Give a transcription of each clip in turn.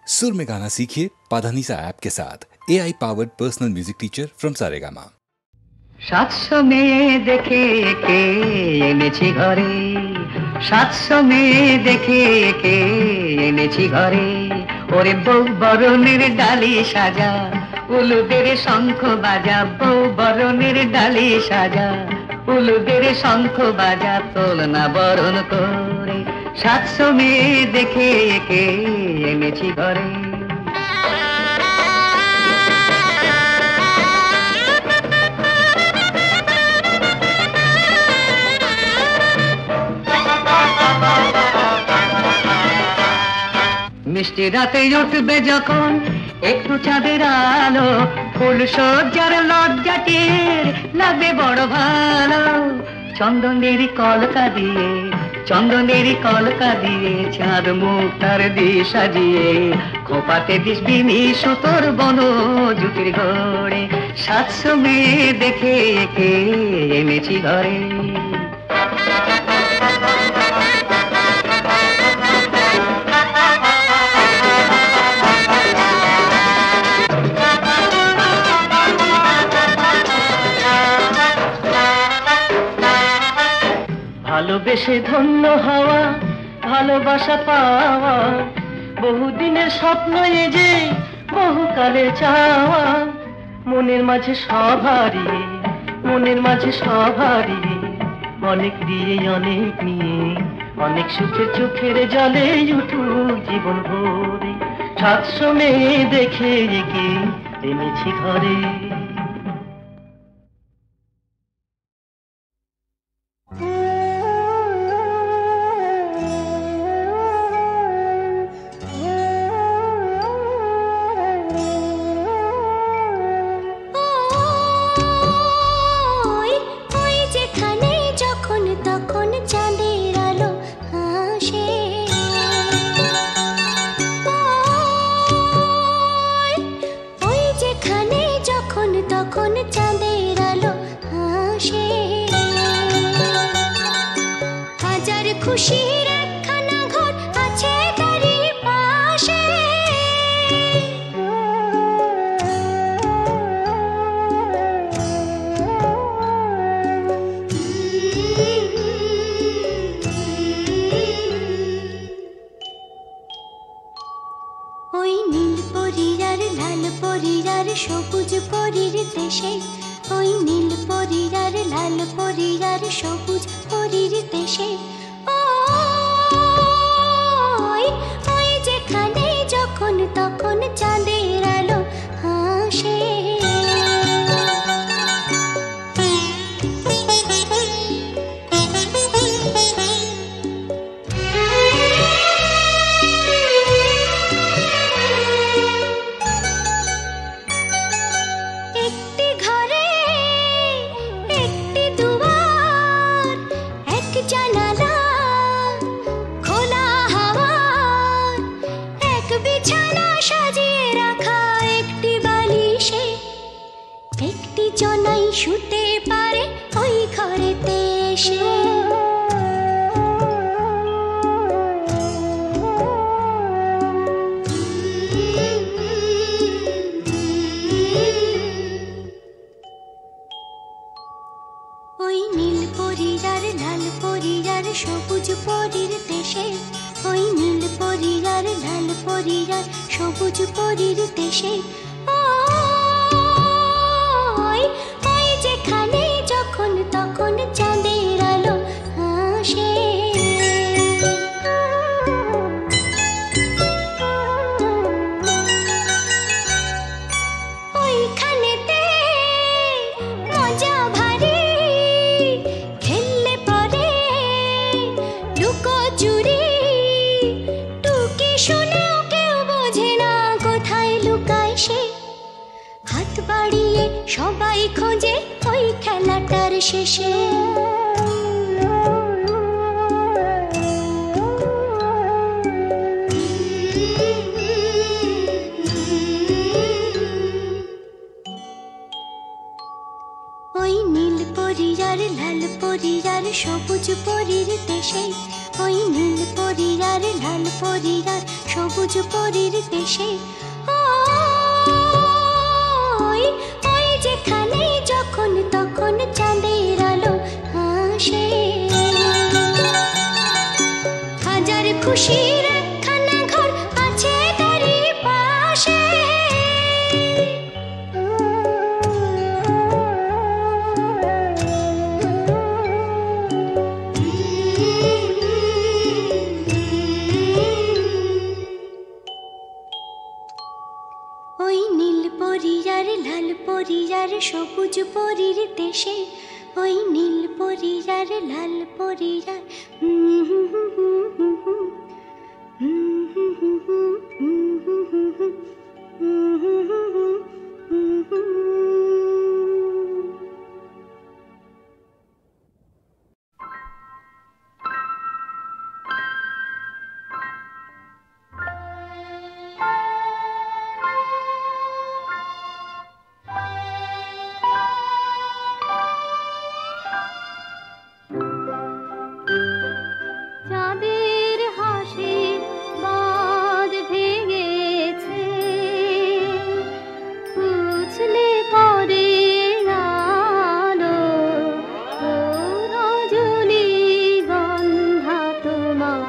सुर में गाना सीखिए पाधानीसा ऐप के साथ AI powered personal music teacher from Saregama. 700 মেয়ে দেখে কে এনেছি ঘরে, 700 মেয়ে দেখে কে এনেছি ঘরে। ওরে বউ বরণের ডালি সাজা, উলুদের শঙ্খ বাজা, বউ বরণের ডালি সাজা, উলুদের শঙ্খ বাজা, তোল না বরণ করে। 700 মেয়ে দেখে কে এনেছি ঘরে। মিষ্টি রাতে উঠবে যখন একটু চাঁদের আলো, ফুল সজ্জার লজ্জাটির লাগবে বড় ভালো। চন্দনের কলকা দিয়ে, চন্দনের কলকা দিয়ে, চাঁদ মুক্তার দিয়ে সাজিয়ে, খোপাতে দিস বিনি সুতোর বন জুতির ঘরে। 700 মেয়ে দেখে কে এনেছি ঘরে। ভালোবেসে ধন্য হওয়া, ভালোবাসা পাওয়া, বহুদিনের স্বপ্ন এ যে বহুকালে চাওয়া। মনের মাঝে সবারই, মনের মাঝে সবারই, অনেক দিয়ে অনেক নিয়ে, অনেক সুখে চোখের জলে উঠুক জীবন ভরে। 700 মেয়ে দেখে কে এনেছি ঘরে। খুশির একখানা ঘর আছে তারই পাশে, ওই নীল পরীর আর লাল পরীর আর সবুজ পরীর দেশে, ওই নীল পরীর আর লাল পরীর আর সবুজ পরীর দেশে। ওই যেখানে যখন তখন চাঁদের আলো হাসে। একটি ঘরে একটি দুয়ার, এক জানালা, খোলা হাওয়া, এক বিছানা সাজিয়ে রাখা একটি বালিশে, একটি জনাই শুতে পারে ওই ঘরেতে এসে। ওই নীল পরীর আর লাল পরীর আর সবুজ পরীর দেশে, ওই নীল পরীর আর লাল পরীর আর সবুজ পরীর দেশে। ওই যেখানে যখন তখন চাঁদের আলো হাসে। ওইখানেতে মজা ভারী, খেললে পরে লুকোচুরি, টুকি শুনেও কেউ বোঝে না কোথায় লুকায় সে। হাত বাড়িয়ে সবাই খোঁজে ওই খেলাটার শেষে। ওই নীল পরীর আর লাল পরীর আর সবুজ পরীর দেশে, ওই নীল পরীর আর লাল পরীর আর সবুজ পরীর দেশে, ওই ওই যেখানে যখন তখন চাঁদের আলো হাসে, হাজার খুশির একখানা ঘর আছে তারই পাশে। ওই নীল পরীর আর লাল পরীর আর সবুজ পরীর দেশে, ওই নীল পরীর আর লাল পরীর আর চাঁদের হাসির বাঁধ ভেঙেছে, উছলে পড়ে আলো, রজনী গন্ধা তোমার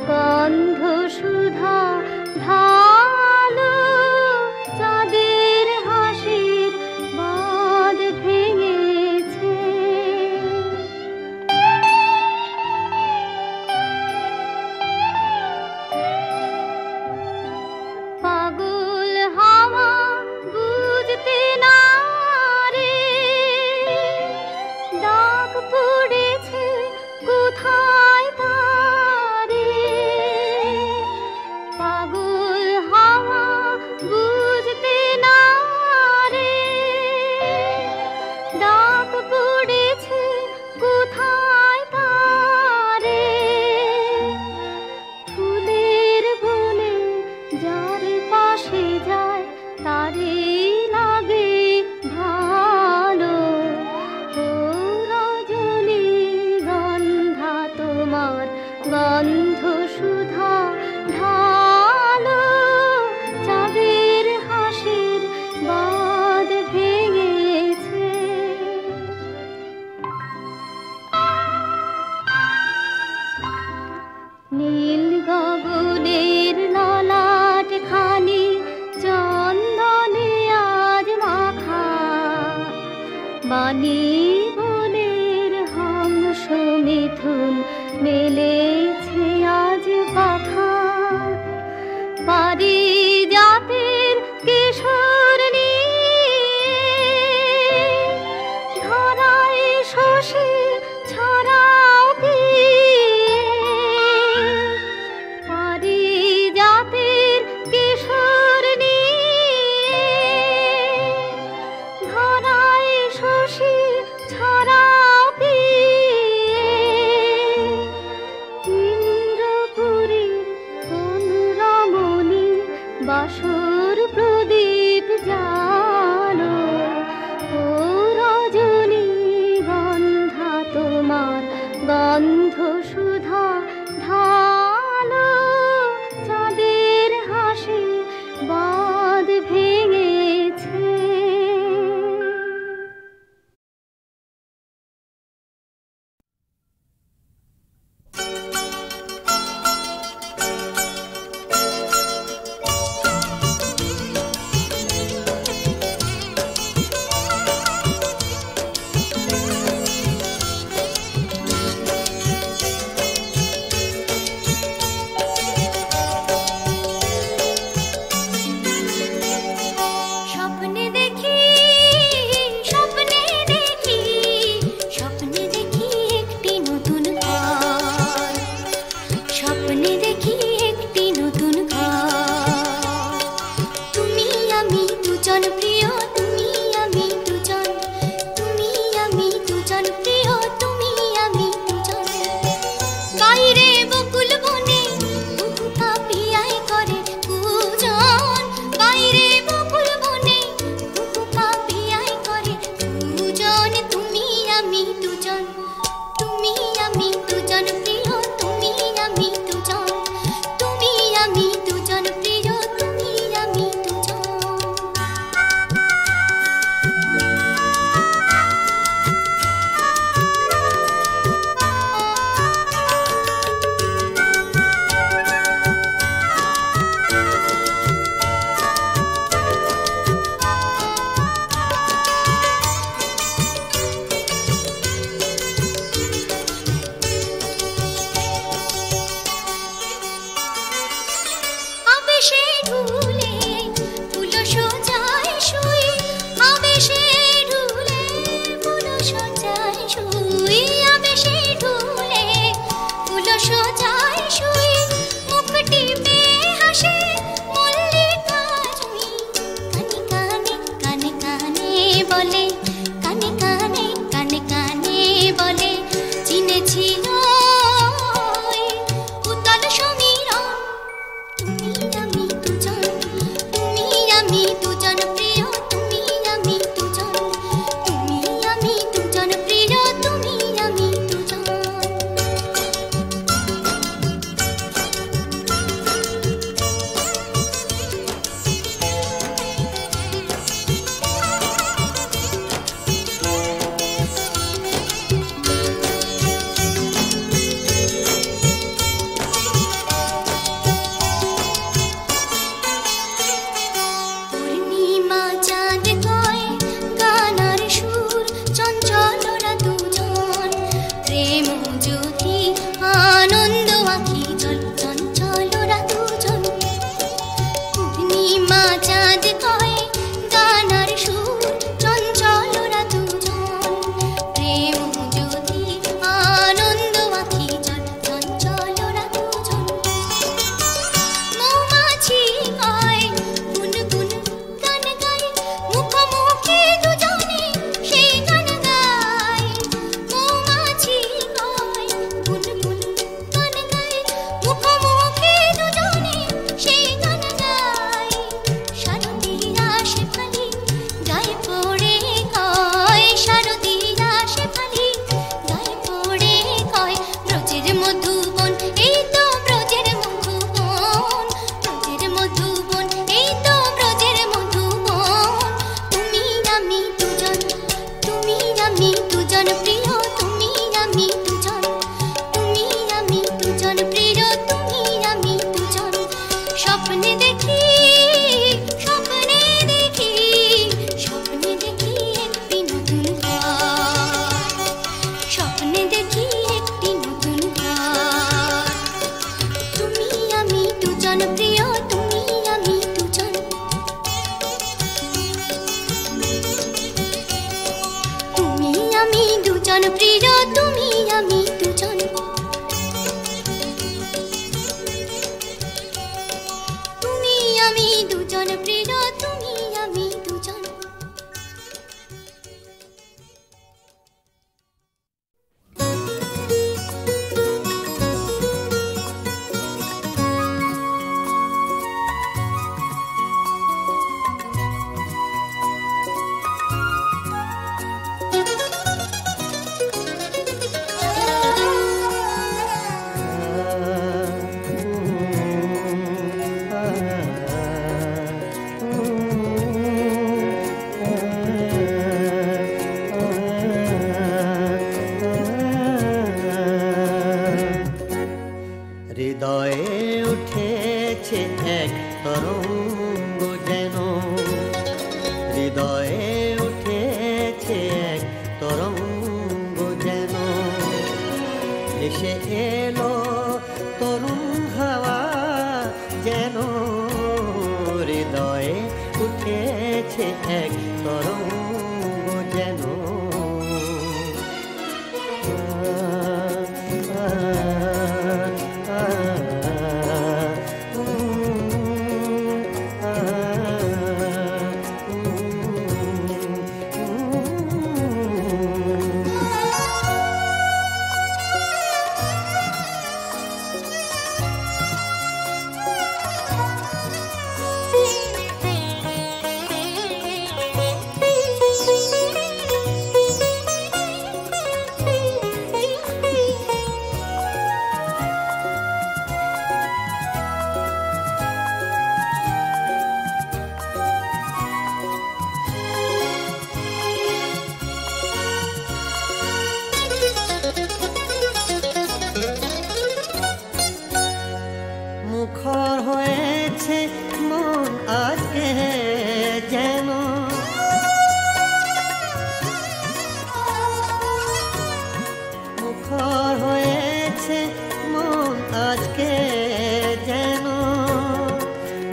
গন্ধ সুধা ঢালো, চাঁদের হাসির বাঁধ ভেঙেছে। পাগল হাওয়া বুঝতে না রে, ডাক পড়েছে কোথায় তারে, পাগল হাওয়া বুঝতে না রে, ডাক পড়েছে কোথায় তারে, ফুলের বনে যার পাশে যায় তারে লাগে ভালো, ও রজনী গন্ধা তোমার গন্ধ সুধা ঢালো, চাঁদের হাসির বাঁধ ভেঙেছে। নীল গগনের ললাট খানি চন্দনে আজ মাখা, বাণী বনের হংস মিথুন মেলেছে আজ পাখা, পারিজাতের কেশর নিয়ে ধরায় শশী ছড়াও পিয়ে, পারিজাতের কেশর নিয়ে ধরায় শশী ছড়াও পিয়ে, ইন্দ্রপুরীর কোন রমণী বাসর প্রদীপ জালো, ও রজনী গন্ধা তোমার গন্ধ সুধা ঢালো, চাঁদের হাসি বাঁধ ভেঙেছে। দুজন, তুমি আমি দুজন প্রিয়, তুমি মা চাঁদ কয় গানার সুর চঞ্চলরা দুজন প্রেম যদি আনন্দ আঁখি জল চঞ্চলরা দুজন মৌমাছি কয় গুনগুন গান গায় মুখোমুখি দুজনে সেই গান গায় মৌমাছি কয় গুনগুন গান গায় মুখোমুখি দুজনে সেই গান গায় শারদীরা শেফালি গায়ে পড়ে কয় শারদীরা শেফালি গায়ে পড়ে কয় ব্রজের মধুবন এই তো ব্রজের মধুবন ব্রজের মধুবন এই তো ব্রজের মধুবন তুমি আমি দুজন প্রিয় তুমি আমি দুজন প্রিয় তুমি আমি দুজন স্বপ্নে দেখি স্বপ্নে দেখি স্বপ্নে দেখি একটি নতুন ঘর স্বপ্নে দেখি একটি নতুন ঘর তুমি আমি দুজন প্রিয় তুমি আমি দুজন তুমি আমি দুজন প্রিয় তুমি আমি দুজন তুমি আমি দুজন প্রিয় তুমি আমি দুজন হৃদয়ে উঠেছে এক তরঙ্গ যেন হৃদয়ে উঠেছে এক তরঙ্গ যেন এসে এলো তরুণ হাওয়া যেন হৃদয়ে উঠেছে এক তরঙ্গ যেন মুখর হয়েছে মন আজকে যেন মুখর হয়েছে মন আজকে যেন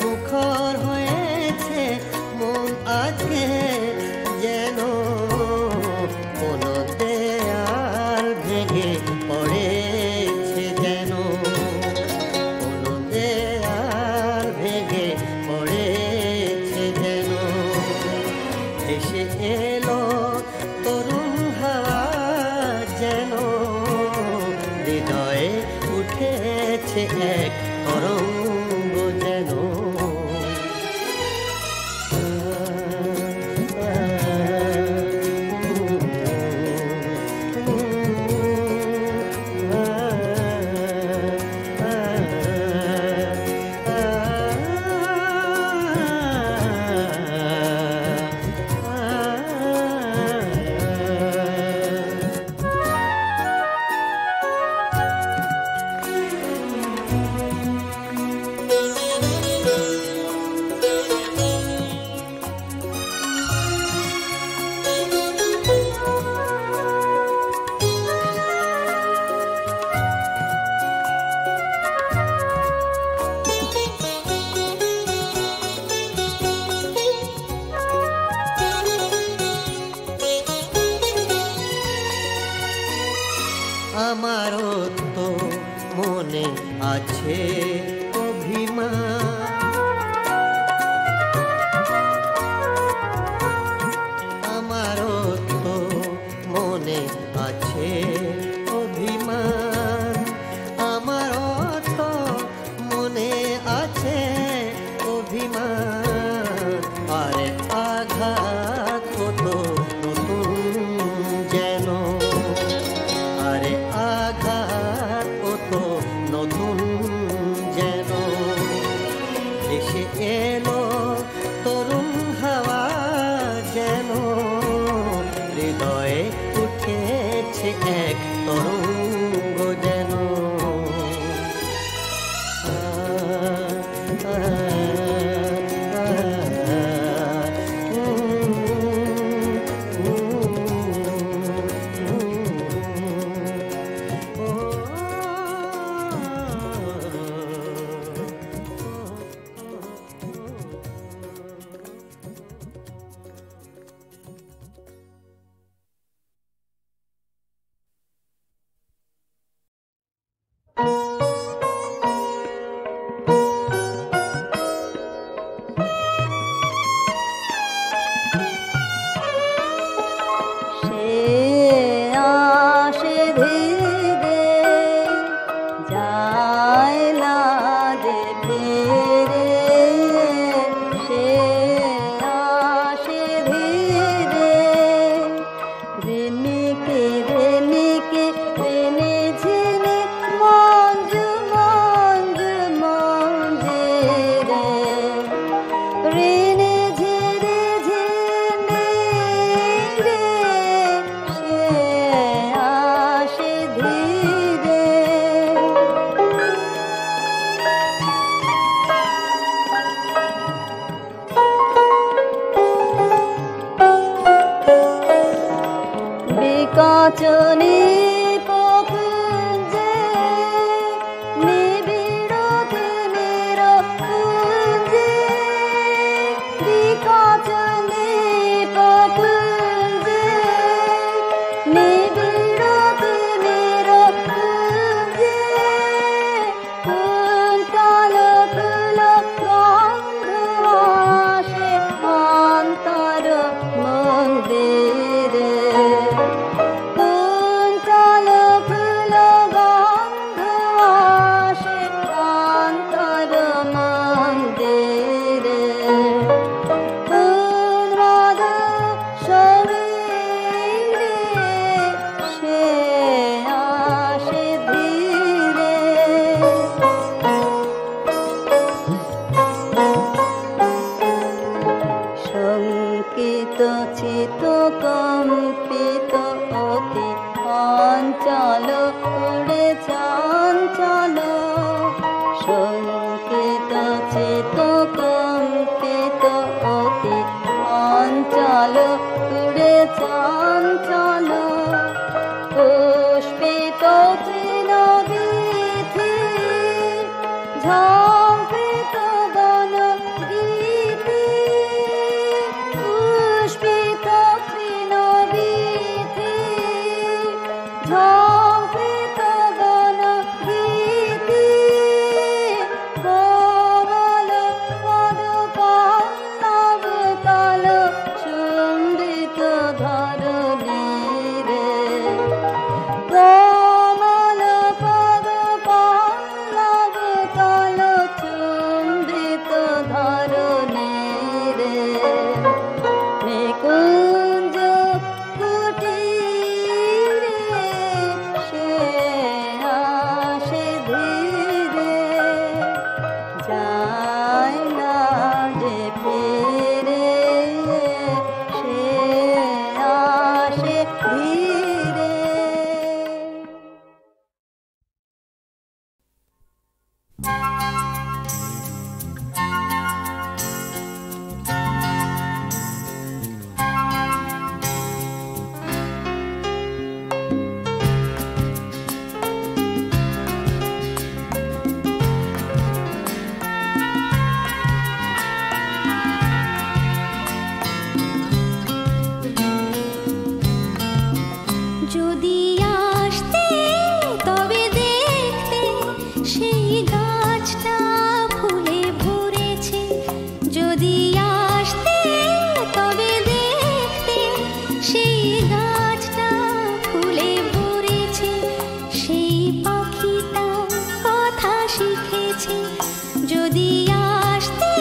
মুখর হয়েছে মন আজকে যেন কোন দেয়াল ভেঙে পড়েছে যেন কোন দেয়াল ভেঙে পড়েছে অভিমান আরে আঘাত কত নতুন যেন আরে আঘাত কত নতুন যেন এসে এলো তরুণ হাওয়া যেন হৃদয়ে উঠেছে এক তরঙ্গ যেন যদি আসতে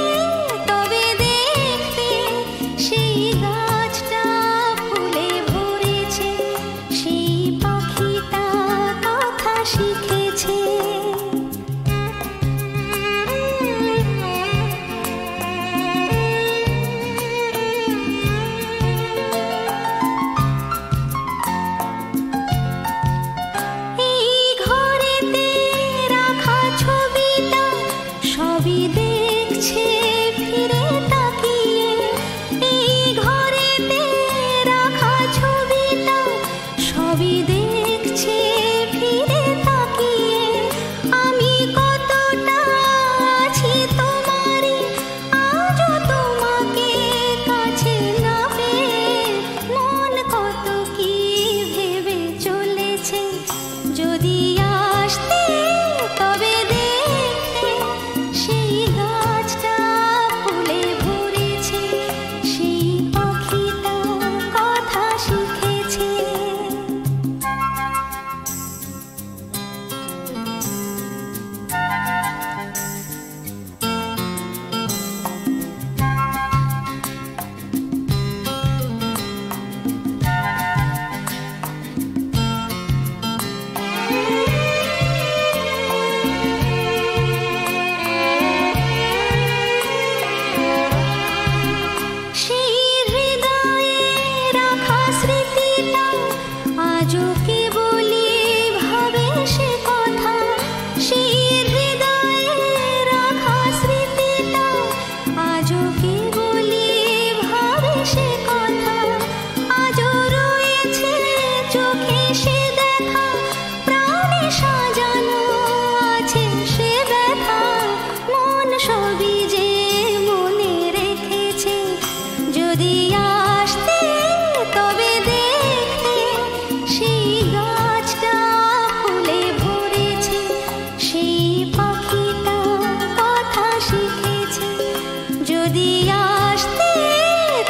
যদি আসতে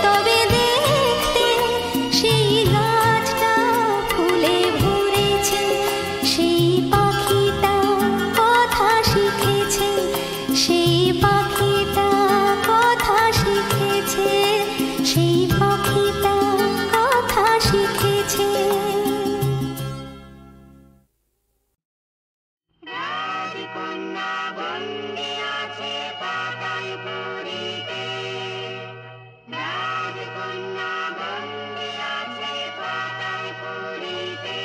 তবে দেখতে সেই গাছটা ফুলে ভরেছে, সেই পাখিটা কথা শিখেছে, সেই পাখিটা কথা শিখেছে, সেই পাখিটা কথা শিখেছে। রাজকন্যা বন্দী আছে পাতাল পুরীতে, রাজকন্যা বন্দী আছে পাতাল পুরীতে।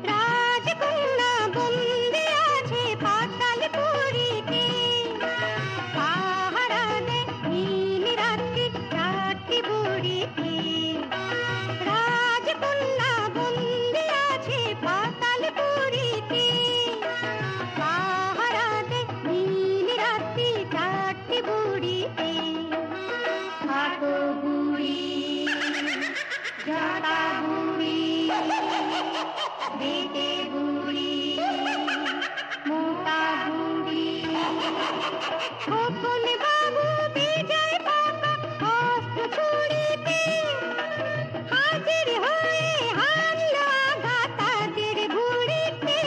রাজকন্যা বন্দী আছে পাতাল পুরীতে, পাহারা দে নীল রাত্রি চারটি বুড়িতে। রাজকন্যা বন্দী আছে পাতাল পুরীতে, পাহারা দে নীল রাত্রি চারটি বুড়িতে। খাটো বুড়ি, জাটা বুড়ি, বেটে বুড়ি, মোটা বুড়ি। খোকন বাবু বিজয় পাকা অস্ত্র ছুড়িতে, হাজির হয়ে হামলা আঘাত তাদের বুড়িতে,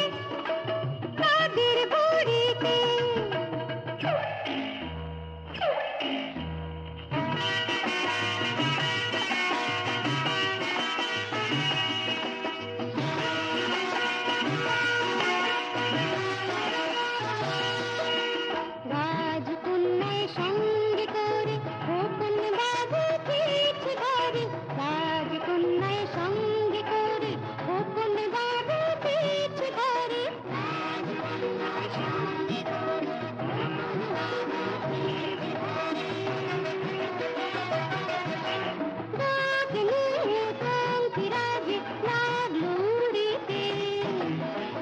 তাদের বুড়িতে। রাজকন্যার সঙ্গে করে খোকন বাবু পিছে ধরে, রাজকন্যার সঙ্গে করে খোকন বাবু পিছে ধরে। রাজকন্যার সঙ্গে করে ডাক নিয়ে পঙ্খিরাজে লাগলো উড়িতে,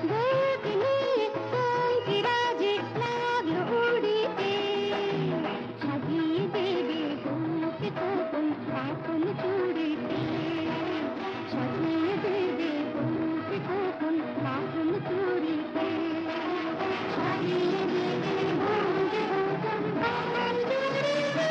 ডাক নিয়ে পঙ্খিরাজে লাগলো উড়িতে। সাজিয়ে দেবে বুকে খোকন পাতল চুড়িতে, সাজিয়ে দেবে বুকে খোকন পাতল চুড়িতে, সাজিয়ে দেবে বুকে খোকন পাতল চুড়িতে।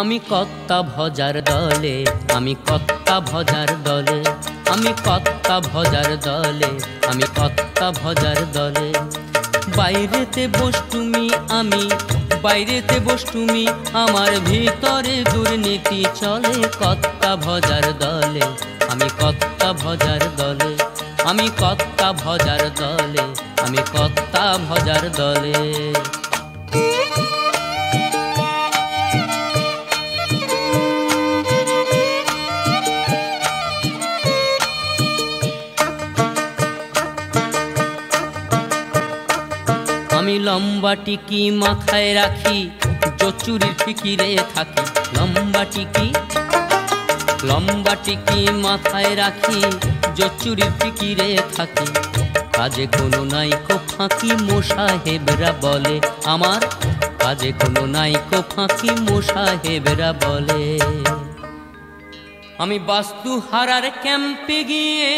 আমি কত্তা ভজার দলে, আমি কত্তা ভজার দলে, আমি কত্তা ভজার দলে, আমি কত্তা ভজার দলে। বাইরেতে বস তুমি, আমি বাইরেতে বস তুমি, আমার ভিতরে দুর্নীতি চলে। কত্তা ভজার দলে, আমি কত্তা ভজার দলে, আমি কত্তা ভজার দলে, আমি কত্তা ভজার দলে। আমি লম্বা টিকি মাথায় রাখি, জচুরির ফিকিরে থাকি। লম্বা টিকি মাথায় রাখি, জচুরির ফিকিরে থাকি। কাজে কোনো নাইকো ফাঁকি, মোসাহেবরা বলে আমার, কাজে কোনো নাইকো ফাঁকি, মোসাহেবরা বলে। আমি বাস্তু হারার ক্যাম্পে গিয়ে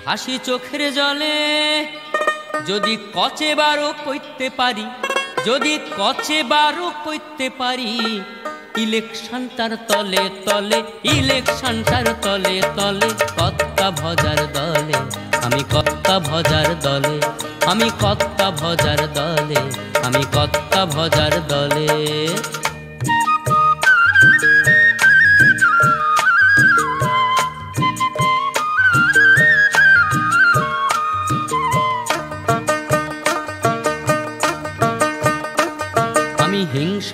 ভাসি চোখের জলে। যদি কচে বারো কইতে পারি, যদি কচে বারো কইতে পারি, ইলেকশনটার তলে তলে, ইলেকশনটার তলে তলে। কত্তা ভজার দলে, আমি কত্তা ভজার দলে, আমি কত্তা ভজার দলে, আমি কত্তা ভজার দলে।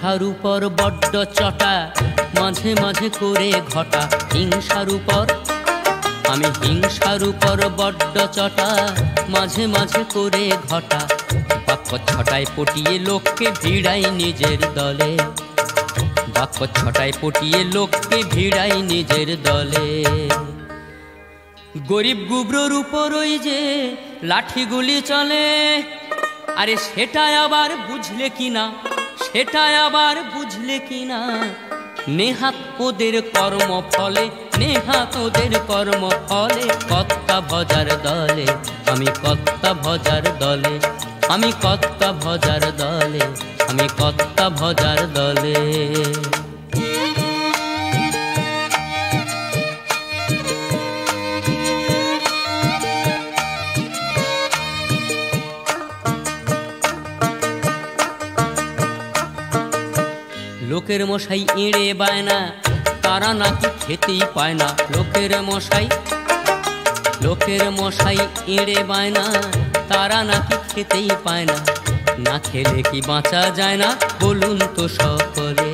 হিংসার উপর বড্ড চটা, মাঝে মাঝে করে ঘটা হিংসার উপর। আমি হিংসার উপর বড্ড চটা, মাঝে মাঝে করে ঘটা। বাক্য ছটায় পটিয়ে লোককে ভিড়াই নিজের দলে, বাক্য ছটায় পটিয়ে লোককে ভিড়াই নিজের দলে। গরিব গুবরোর উপর ওই যে লাঠিগুলি চলে, আরে সেটা আবার বুঝলে কিনা, সেটা আবার বুঝলে কিনা। নেহাত ওদের কর্ম ফলে, নেহাত ওদের কর্ম ফলে। কর্তা ভজার দলে, আমি কর্তা ভজার দলে, আমি কর্তা ভজার দলে, আমি কর্তা ভজার দলে। লোকের মশাই এড়ে বায়না, তারা নাকি খেতেই পায় না। লোকের মশাই, লোকের মশাই এড়ে বায়না, তারা নাকি খেতেই পায় না। না খেলে কি বাঁচা যায় না বলুন তো সকলে,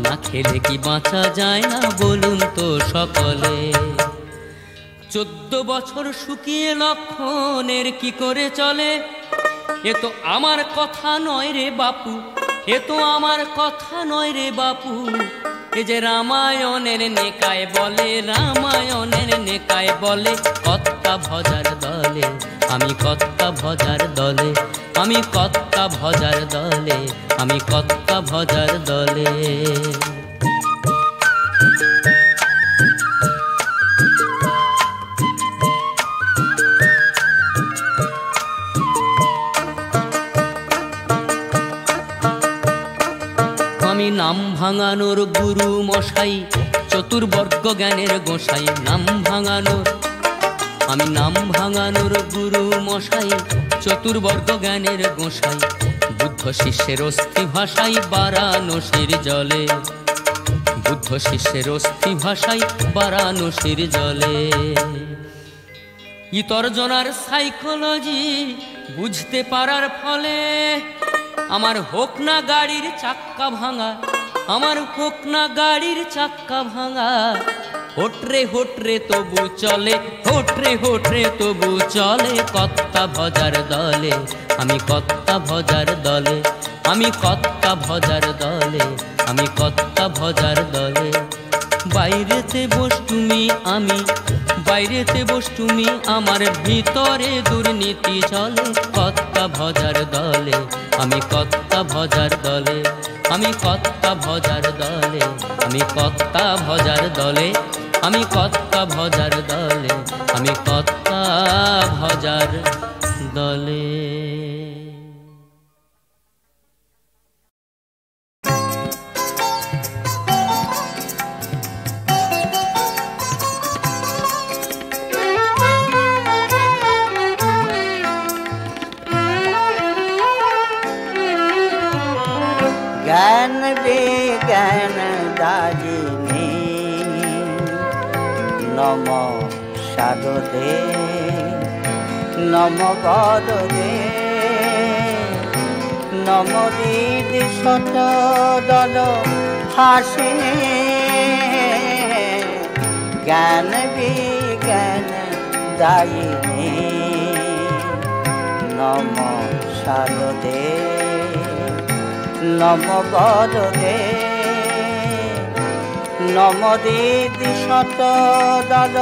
না খেলে কি বাঁচা যায় না বলুন তো সকলে। 14 বছর শুকিয়ে লক্ষণের কি করে চলে, এ তো আমার কথা নয় রে বাপু, এ তো আমার কথা নয় রে বাপু। এ যে রামায়ণের নেকায় বলে, রামায়ণের নেকায় বলে। কর্তা ভজার দলে, আমি কর্তা ভজার দলে, আমি কর্তা ভজার দলে, আমি কর্তা ভজার দলে। আমি নাম ভাঙানোর গুরু মশাই, চতুর্বর্গ জ্ঞানের গোসাই। নাম ভাঙানোর, আমি নাম ভাঙানোর গুরু মশাই, চতুর্বর্গ জ্ঞানের গোসাই। বুদ্ধ শিষ্যের অস্থি ভাষাই বারাণসীর জলে, বুদ্ধ শিষ্যের অস্থি ভাষাই বারাণসীর জলে। ইতর্জনার সাইকোলজি বুঝতে পারার ফলে আমার হোক না গাড়ির চাক্কা ভাঙা, আমার হোক না গাড়ির চাক্কা ভাঙা। হোটরে হোটরে তবু চলে, হোটরে হোটরে তবু চলে। কর্তা ভজার দলে, আমি কর্তা ভজার দলে, আমি কর্তা ভজার দলে, আমি কর্তা ভজার দলে। বাইরেতে বস তুমি, আমি বাইরেতে বস তুমি, আমার ভিতরে দুর্নীতি চলে। কর্তা ভজার দলে, আমি কর্তা ভজার দলে, আমি কর্তা ভজার দলে, আমি কর্তা ভজার দলে, আমি কর্তা ভজার দলে, আমি কর্তা ভজার দলে। জ্ঞান বিজ্ঞান দাজিনী নম সাধুদে, নম গদে, নম দিদি শত দল হাসিনী। জ্ঞান বিজ্ঞান দায়িনী নম সাধুদে, নম গদে, নম দিদি শত দল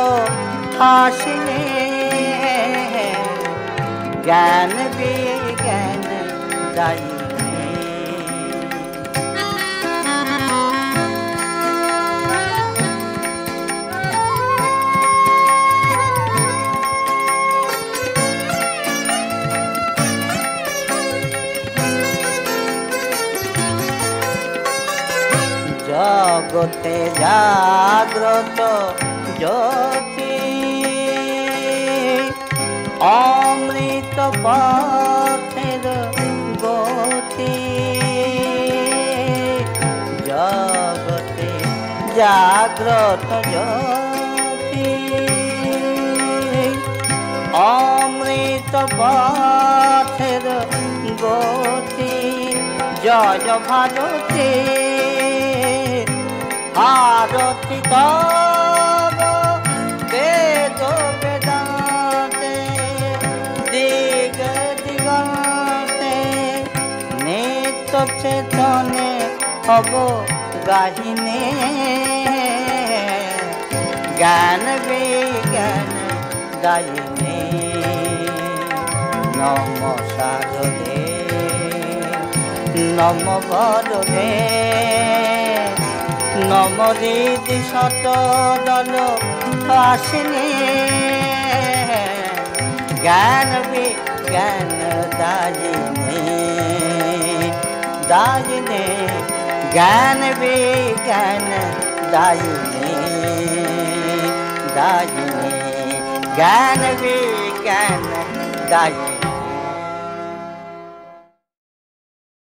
হাসিনী। জ্ঞান বিজ্ঞান দায়িনী। জগতে জাগ্রত জ্যোতি, অমৃত পথের গতি। জগতে জাগ্রত জ্যোতি, অমৃত পথের গতি। জয় ভারতে আরতি তব বেদ বেদান্তে দিগ দিগন্তে নিত্য চেতনে হব গাহিনে জ্ঞান বিজ্ঞান দায়িনে নম সাধনে নম বদনে নম হৃদি শত দল আসিনে জ্ঞান বিজ্ঞান দায়িনে দায়িনে জ্ঞান বিজ্ঞান দায়িনে দাयिने ज्ञान विज्ञान दायिने